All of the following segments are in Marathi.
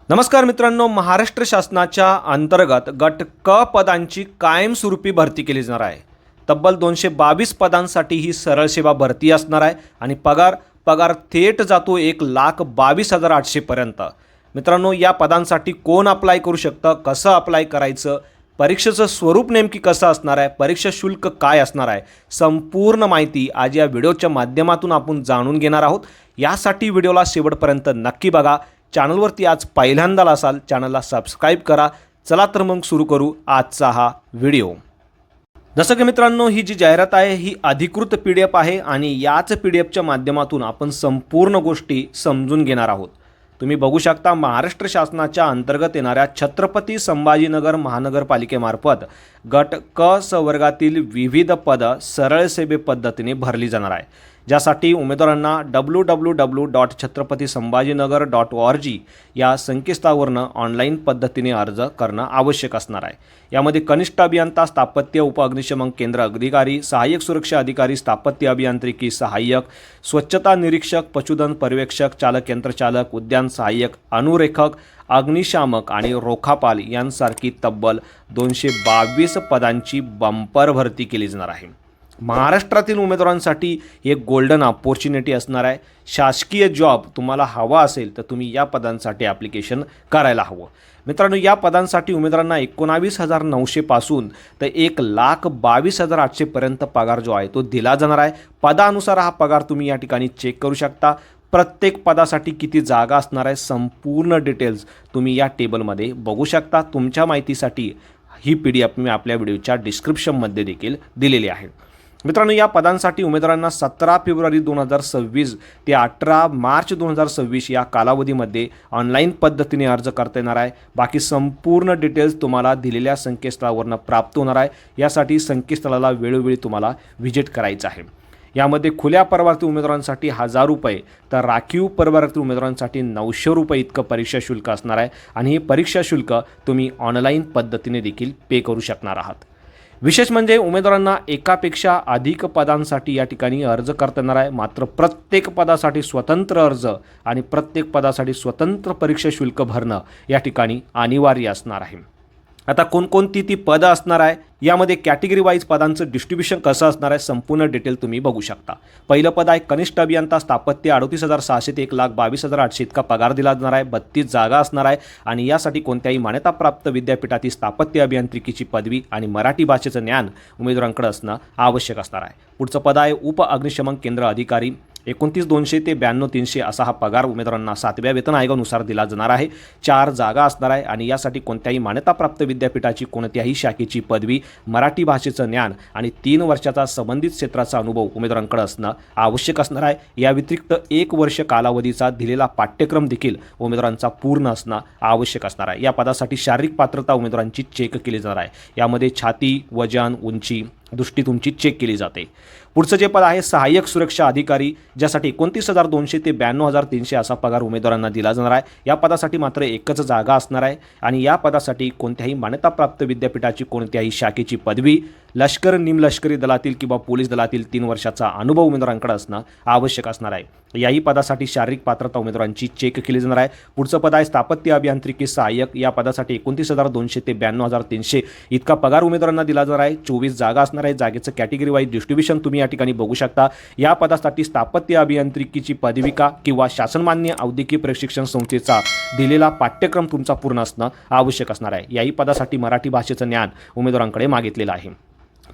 नमस्कार मित्रांनो, महाराष्ट्र शासनाच्या अंतर्गत गट क पदांची कायमस्वरूपी भरती केली जाणार आहे। तब्बल 222 पदांसाठी ही सरळ सेवा भरती असणार आहे आणि पगार थेट जातो 1,22,800 पर्यंत। मित्रांनो, या पदांसाठी कोण अप्लाय करू शकतं, कसं अप्लाय करायचं, परीक्षेचं स्वरूप नेमकी कसं असणार आहे, परीक्षा शुल्क काय असणार आहे, संपूर्ण माहिती आज या व्हिडिओच्या माध्यमातून आपण जाणून घेणार आहोत। यासाठी व्हिडिओला शेवटपर्यंत नक्की बघा। चॅनलवरती आज पहिल्यांदा असाल, चॅनलला सबस्क्राईब करा। चला तर मग सुरू करू आजचा हा व्हिडिओ। जसं की मित्रांनो, ही जी जाहिरात आहे ही अधिकृत PDF आहे आणि याच PDFच्या माध्यमातून आपण संपूर्ण गोष्टी समजून घेणार आहोत। तुम्ही बघू शकता, महाराष्ट्र शासनाच्या अंतर्गत येणाऱ्या छत्रपती संभाजीनगर महानगरपालिकेमार्फत गट क संवर्गातील विविध पदं सरळ सेवे पद्धतीने भरली जाणार आहे, ज्यासाठी उमेदवारांना www.chhatrapatisambajiNagar.org या संकेतस्थळावरनं ऑनलाईन पद्धतीने अर्ज करणं आवश्यक असणार आहे। यामध्ये कनिष्ठ अभियंता, स्थापत्य उपअग्निशमन केंद्र अधिकारी, सहाय्यक सुरक्षा अधिकारी, स्थापत्य अभियांत्रिकी सहाय्यक, स्वच्छता निरीक्षक, पशुधन पर्यवेक्षक, चालक यंत्रचालक, उद्यान सहाय्यक, अनुरेखक, अग्निशामक आणि रोखापाल यांसारखी तब्बल 222 पदांची बंपर भरती केली जाणार आहे। महाराष्ट्रातील उमेदवारांसाठी एक गोल्डन अपॉर्च्युनिटी असणार आहे। शासकीय जॉब तुम्हाला हवा असेल तर तुम्ही या पदांसाठी ॲप्लिकेशन करायला हवं। मित्रांनो, या पदांसाठी उमेदवारांना 19,900 पासून तर 1,22,800 पर्यंत पगार जो आहे तो दिला जाणार आहे। पदानुसार हा पगार तुम्ही या ठिकाणी चेक करू शकता। प्रत्येक पदासाठी किती जागा असणार आहे, संपूर्ण डिटेल्स तुम्ही या टेबलमध्ये बघू शकता। तुमच्या माहितीसाठी ही PDF मी आपल्या व्हिडिओच्या डिस्क्रिप्शनमध्ये देखील दिलेली आहे। मित्रांनो, या पदांसाठी उमेदवारांना 17 फेब्रुवारी 2026 ते 18 मार्च 2026 या कालावधीमध्ये ऑनलाईन पद्धतीने अर्ज करता येणार आहे। बाकी संपूर्ण डिटेल्स तुम्हाला दिलेल्या संकेतस्थळावरून प्राप्त होणार आहे। यासाठी संकेतस्थळाला वेळोवेळी तुम्हाला व्हिजिट करायचं आहे। यामध्ये खुल्या प्रवर्गातील उमेदवारांसाठी 1,000 रुपये तर राखीव प्रवर्गातील उमेदवारांसाठी 900 रुपये इतकं परीक्षा शुल्क असणार आहे आणि हे परीक्षा शुल्क तुम्ही ऑनलाईन पद्धतीने देखील पे करू शकणार आहात। विशेष म्हणजे उमेदवारांना एकापेक्षा अधिक पदांसाठी या ठिकाणी अर्ज करता येणार आहे। मात्र प्रत्येक पदासाठी स्वतंत्र अर्ज आणि प्रत्येक पदासाठी स्वतंत्र परीक्षा शुल्क भरणं या ठिकाणी अनिवार्य असणार आहे। आता कोणकोणती ती पदं असणार आहे, यामध्ये कॅटेगरी वाईज पदांचं डिस्ट्रीब्युशन कसं असणार आहे, संपूर्ण डिटेल तुम्ही बघू शकता। पहिलं पद आहे कनिष्ठ अभियंता स्थापत्य, 38,600 ते 1,22,800 इतका पगार दिला जाणार आहे। 32 जागा असणार आहे आणि यासाठी कोणत्याही मान्यताप्राप्त विद्यापीठातील स्थापत्य अभियांत्रिकीची पदवी आणि मराठी भाषेचं ज्ञान उमेदवारांकडे असणं आवश्यक असणार आहे। पुढचं पद आहे उप अग्निशमन केंद्र अधिकारी, 29,200 ते 92,300 असा हा पगार उमेदवारांना 7व्या वेतन आयोगानुसार दिला जाणार आहे। 4 जागा असणार आहे आणि यासाठी कोणत्याही मान्यताप्राप्त विद्यापीठाची कोणत्याही शाखेची पदवी, मराठी भाषेचं ज्ञान आणि 3 वर्षाचा संबंधित क्षेत्राचा अनुभव उमेदवारांकडे असणं आवश्यक असणार आहे। या व्यतिरिक्त 1 वर्ष कालावधीचा दिलेला पाठ्यक्रम देखील उमेदवारांचा पूर्ण असणं आवश्यक असणार आहे। या पदासाठी शारीरिक पात्रता उमेदवारांची चेक केली जाणार आहे। यामध्ये छाती, वजन, उंची, दृष्टी तुमची चेक केली जाते। पुढचं जे पद आहे सहाय्यक सुरक्षा अधिकारी, ज्यासाठी 29,200 ते 92,300 असा पगार उमेदवारांना दिला जाणार आहे। या पदासाठी मात्र एकच जागा असणार आहे आणि या पदासाठी कोणत्याही मान्यताप्राप्त विद्यापीठाची कोणत्याही शाखेची पदवी, लष्कर, निमलष्करी दलातील किंवा पोलीस दलातील 3 वर्षाचा अनुभव उमेदवारांकडे असणं आवश्यक असणार आहे। याही पदासाठी शारीरिक पात्रता उमेदवारांची चेक केली जाणार आहे। पुढचं पद आहे स्थापत्य अभियांत्रिकी सहाय्यक, या पदासाठी 29,200 ते 92,300 इतका पगार उमेदवारांना दिला जाणार आहे। 24 जागा असणार आहे। जागेचं कॅटेगरी वाईज डिस्ट्रीब्युशन तुम्ही या ठिकाणी बघू शकता। या पदासाठी स्थापत्य अभियांत्रिकीची पदविका किंवा शासनमान्य औद्योगिक प्रशिक्षण संस्थेचा दिलेला पाठ्यक्रम तुमचा पूर्ण असणं आवश्यक असणार आहे। याही पदासाठी मराठी भाषेचं ज्ञान उमेदवारांकडे मागितलेलं आहे।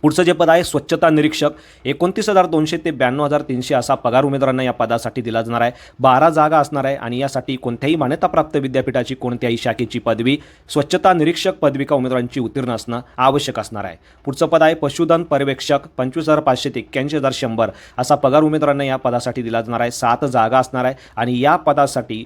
पुढचं जे पद आहे स्वच्छता निरीक्षक, 29,200 ते 92,300 असा पगार उमेदवारांना या पदासाठी दिला जाणार आहे। 12 जागा असणार आहे आणि यासाठी कोणत्याही मान्यताप्राप्त विद्यापीठाची कोणत्याही शाखेची पदवी, स्वच्छता निरीक्षक पदविका उमेदवारांची उत्तीर्ण असणं आवश्यक असणार आहे। पुढचं पद आहे पशुधन पर्यवेक्षक, 25,500 ते 81,100 असा पगार उमेदवारांना या पदासाठी दिला जाणार आहे। 7 जागा असणार आहे आणि या पदासाठी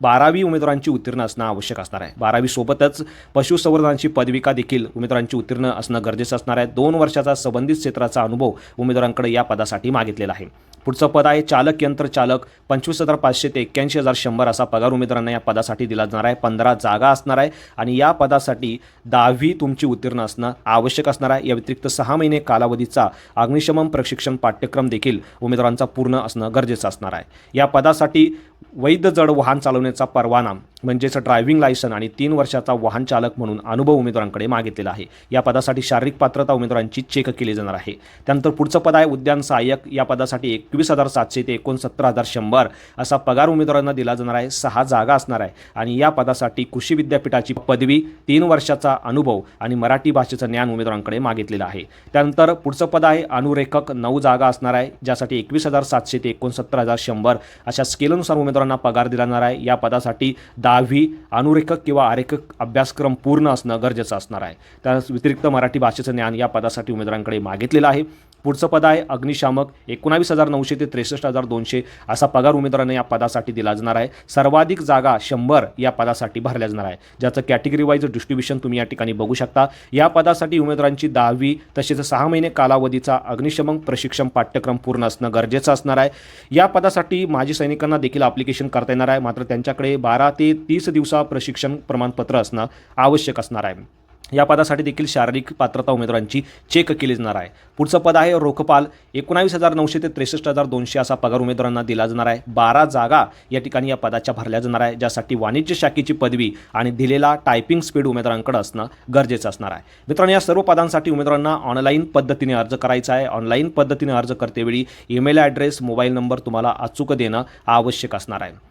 12वी उमेदवारांची उत्तीर्ण असणं आवश्यक असणार आहे। 12वी सोबतच पशुसंवर्धनाची पदविका देखील उमेदवारांची उत्तीर्ण असणं गरजेचं असणार आहे। 2 वर्षाचा संबंधित क्षेत्राचा अनुभव उमेदवारांकडे या पदासाठी मागितलेला आहे। पुढचं पद आहे चालक यंत्र चालक. 25,500 ते 81,100 असा पगार उमेदवारांना या पदासाठी दिला जाणार आहे. 15 जागा असणार आहे आणि या पदासाठी 10वी तुमची उत्तीर्ण असणं आवश्यक असणार आहे. या व्यतिरिक्त 6 महिने कालावधीचा अग्निशमन प्रशिक्षण पाठ्यक्रम देखील उमेदवारांचा पूर्ण असणं गरजेचं असणार आहे. या पदासाठी वैध जड वाहन चालवण्याचा परवाना म्हणजेच ड्रायव्हिंग लायसन आणि 3 वर्षाचा वाहन चालक म्हणून अनुभव उमेदवारांकडे मागितलेला आहे. या पदासाठी शारीरिक पात्रता उमेदवारांची चेक केली जाणार आहे. त्यानंतर पुढचं पद आहे उद्यान सहाय्यक. या पदासाठी 21,700 ते 69,100 असा पगार उमेदवारांना दिला जाणार आहे. 6 जागा असणार आहे आणि या पदासाठी कृषी विद्यापीठाची पदवी, 3 वर्षाचा अनुभव आणि मराठी भाषेचं ज्ञान उमेदवारांकडे मागितलेलं आहे. त्यानंतर पुढचं पद आहे अनुरेखक. 9 जागा असणार आहे, ज्यासाठी 21,700 ते 69,100 अशा स्केलनुसार उमेदवारांना पगार दिला जाणार आहे. या पदासाठी 10वी अनुरेखक किंवा आरेखक अभ्यासक्रम पूर्ण असणं गरजेचं असणार आहे. त्या व्यतिरिक्त मराठी भाषेचं ज्ञान या पदासाठी उमेदवारांकडे मागितलेलं आहे. पुढचं पद आहे अग्निशामक. 19,900 ते 63,200 असा पगार उमेदवारांना या पदासाठी दिला जाणार आहे. सर्वाधिक जागा 100 या पदासाठी भरल्या जाणार आहे, ज्याचं कॅटेगरी वाईज डिस्ट्रीब्युशन तुम्ही या ठिकाणी बघू शकता. या पदासाठी उमेदवारांची 10वी तसेच 6 महिने कालावधीचा अग्निशमन प्रशिक्षण पाठ्यक्रम पूर्ण असणं गरजेचं असणार आहे. या पदासाठी माजी सैनिकांना देखील ॲप्लिकेशन करता येणार आहे, मात्र त्यांच्याकडे 12 ते 30 दिवसा प्रशिक्षण प्रमाणपत्र असणं आवश्यक असणार आहे. या पदासाठी देखील शारीरिक पात्रता उमेदवारांची चेक केली जाणार आहे. पुढचं पद आहे रोखपाल. 19,900 ते 63,200 असा पगार उमेदवारांना दिला जाणार आहे. 12 जागा या ठिकाणी या पदाच्या भरल्या जाणार आहे, ज्यासाठी वाणिज्य शाखेची पदवी आणि दिलेला टायपिंग स्पीड उमेदवारांकडे असणं गरजेचं असणार आहे. मित्रांनो, या सर्व पदांसाठी उमेदवारांना ऑनलाईन पद्धतीने अर्ज करायचा आहे. ऑनलाईन पद्धतीने अर्ज करतेवेळी ईमेल ॲड्रेस, मोबाईल नंबर तुम्हाला अचूक देणं आवश्यक असणार आहे.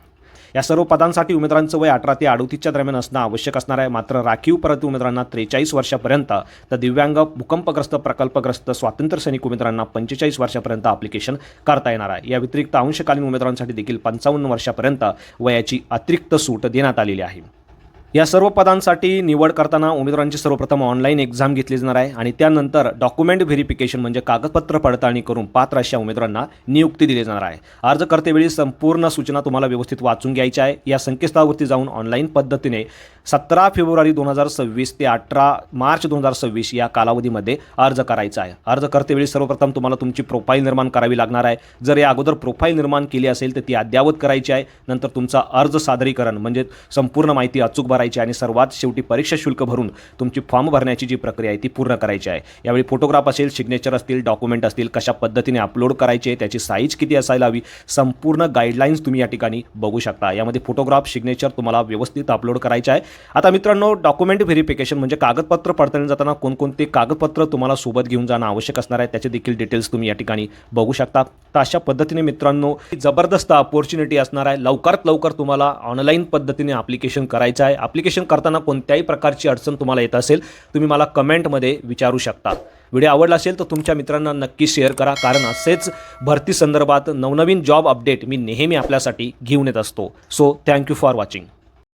या सर्व पदांसाठी उमेदवारांचं वय 18 ते 38च्या दरम्यान असणं आवश्यक असणार आहे. मात्र राखीव परत उमेदवारांना 43 वर्षापर्यंत, तर दिव्यांग, भूकंपग्रस्त, प्रकल्पग्रस्त, स्वातंत्र्य सैनिक उमेदवारांना 45 वर्षापर्यंत ॲप्लिकेशन करता येणार आहे. या व्यतिरिक्त अंशकालीन उमेदवारांसाठी देखील 55 वर्षापर्यंत वयाची अतिरिक्त सूट देण्यात आलेली आहे. या सर्व पदांसाठी निवड करताना उमेदवारांची सर्वप्रथम ऑनलाईन एक्झाम घेतली जाणार आहे आणि त्यानंतर डॉक्युमेंट व्हेरिफिकेशन म्हणजे कागदपत्र पडताळणी करून पात्र अशा उमेदवारांना नियुक्ती दिली जाणार आहे. अर्ज करतेवेळी संपूर्ण सूचना तुम्हाला व्यवस्थित वाचून घ्यायच्या आहे. या संकेतस्थळावरती जाऊन ऑनलाईन पद्धतीने 17 फेब्रुवारी 2026 ते 18 मार्च 2026 या कालावधीमध्ये अर्ज करायचा आहे. अर्ज करतेवेळी सर्वप्रथम तुम्हाला तुमची प्रोफाईल निर्माण करावी लागणार आहे. जर या अगोदर प्रोफाईल निर्माण केली असेल तर ती अद्ययावत करायची आहे. नंतर तुमचा अर्ज सादरीकरण म्हणजे संपूर्ण माहिती अचूक भरायची आणि सर्वात शेवटी परीक्षा शुल्क भरून तुमची फॉर्म भरण्याची जी प्रक्रिया आहे ती पूर्ण करायची आहे. यावेळी फोटोग्राफ असेल, सिग्नेचर असतील, डॉक्युमेंट असतील, कशा पद्धतीने अपलोड करायचे, त्याची साईज किती असायला हवी, संपूर्ण गाईडलाईन्स तुम्ही या ठिकाणी बघू शकता. यामध्ये फोटोग्राफ, सिग्नेचर तुम्हाला व्यवस्थित अपलोड करायचे आहे. आता मित्रांनो, डॉक्युमेंट व्हेरिफिकेशन म्हणजे कागदपत्र पडताळणी जाताना कोणकोणते कागदपत्र तुम्हाला सोबत घेऊन जाणं आवश्यक असणार आहे त्याचे देखील डिटेल्स तुम्ही या ठिकाणी बघू शकता. तर अशा पद्धतीने मित्रांनो, जबरदस्त अपॉर्च्युनिटी असणार आहे. लवकरात लवकर तुम्हाला ऑनलाईन पद्धतीने ॲप्लिकेशन करायचं आहे. ॲप्लिकेशन करताना कोणत्याही प्रकारची अडचण तुम्हाला येत असेल तुम्ही मला कमेंटमध्ये विचारू शकता. व्हिडिओ आवडला असेल तर तुमच्या मित्रांना नक्की शेअर करा, कारण असेच भरती संदर्भात नवनवीन जॉब अपडेट मी नेहमी आपल्यासाठी घेऊन येत असतो. So thank you for watching.